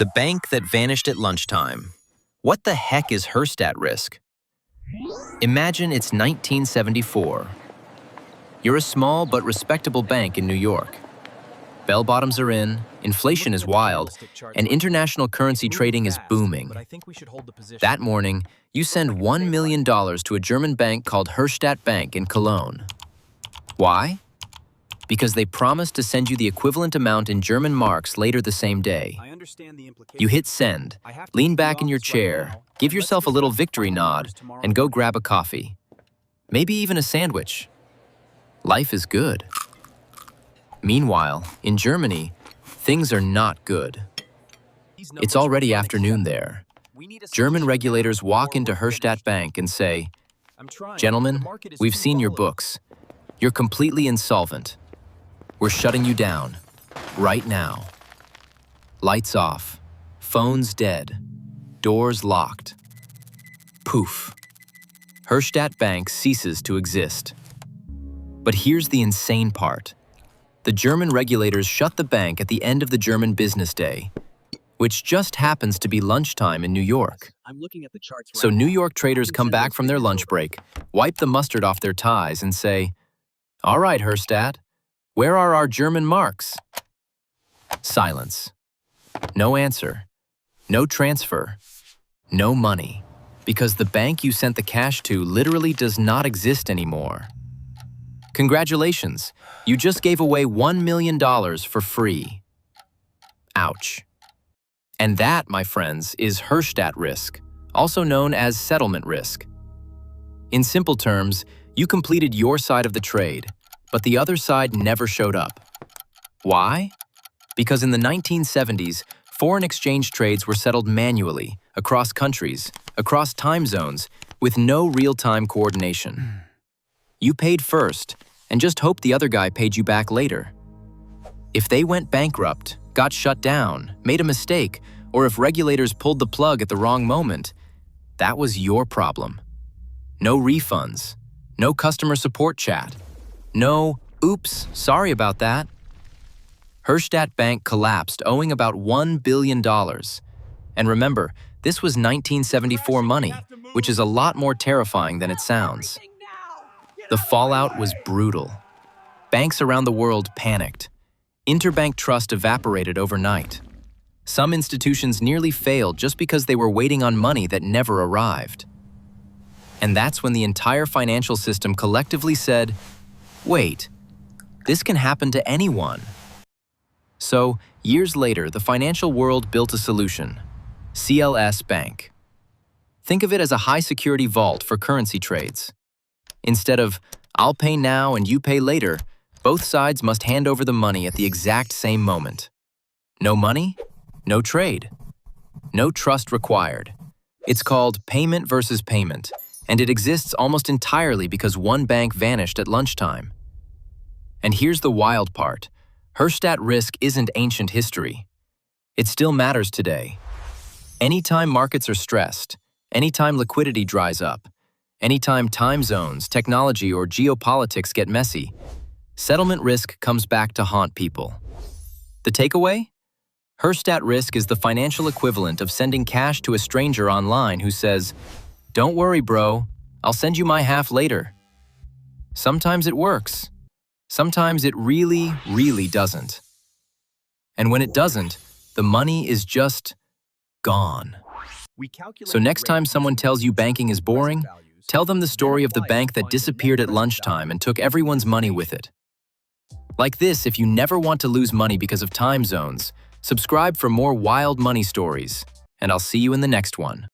The bank that vanished at lunchtime. What the heck is Herstatt Risk? Imagine it's 1974. You're a small but respectable bank in New York. Bell-bottoms are in, inflation is wild, and international currency trading is booming. That morning, you send $1 million to a German bank called Herstatt Bank in Cologne. Why? Because they promised to send you the equivalent amount in German marks later the same day. You hit send, lean back in your chair, give yourself a little victory nod, and go grab a coffee. Maybe even a sandwich. Life is good. Meanwhile, in Germany, things are not good. It's already afternoon there. German regulators walk into Herstatt Bank and say, "Gentlemen, we've seen your books. You're completely insolvent. We're shutting you down, right now." Lights off, phones dead, doors locked. Poof. Herstatt Bank ceases to exist. But here's the insane part. The German regulators shut the bank at the end of the German business day, which just happens to be lunchtime in New York. So New York traders come back from their lunch break, wipe the mustard off their ties, and say, "All right, Herstatt, where are our German marks?" Silence. No answer. No transfer. No money. Because the bank you sent the cash to literally does not exist anymore. Congratulations, you just gave away $1 million for free. Ouch. And that, my friends, is Herstatt Risk, also known as settlement risk. In simple terms, you completed your side of the trade, but the other side never showed up. Why? Because in the 1970s, foreign exchange trades were settled manually, across countries, across time zones, with no real-time coordination. You paid first, and just hoped the other guy paid you back later. If they went bankrupt, got shut down, made a mistake, or if regulators pulled the plug at the wrong moment, that was your problem. No refunds, no customer support chat, no, "Oops, sorry about that." Herstatt Bank collapsed owing about $1 billion. And remember, this was 1974 money, which is a lot more terrifying than it sounds. The fallout was brutal. Banks around the world panicked. Interbank trust evaporated overnight. Some institutions nearly failed just because they were waiting on money that never arrived. And that's when the entire financial system collectively said, "Wait, this can happen to anyone." So, years later, the financial world built a solution: CLS Bank. Think of it as a high-security vault for currency trades. Instead of, "I'll pay now and you pay later," both sides must hand over the money at the exact same moment. No money, no trade. No trust required. It's called payment versus payment, and it exists almost entirely because one bank vanished at lunchtime. And here's the wild part. Herstatt Risk isn't ancient history. It still matters today. Anytime markets are stressed, anytime liquidity dries up, anytime time zones, technology, or geopolitics get messy, settlement risk comes back to haunt people. The takeaway? Herstatt Risk is the financial equivalent of sending cash to a stranger online who says, "Don't worry, bro, I'll send you my half later." Sometimes it works. Sometimes it really, really doesn't. And when it doesn't, the money is just gone. So next time someone tells you banking is boring, tell them the story of the bank that disappeared at lunchtime and took everyone's money with it. Like this, if you never want to lose money because of time zones, subscribe for more wild money stories, and I'll see you in the next one.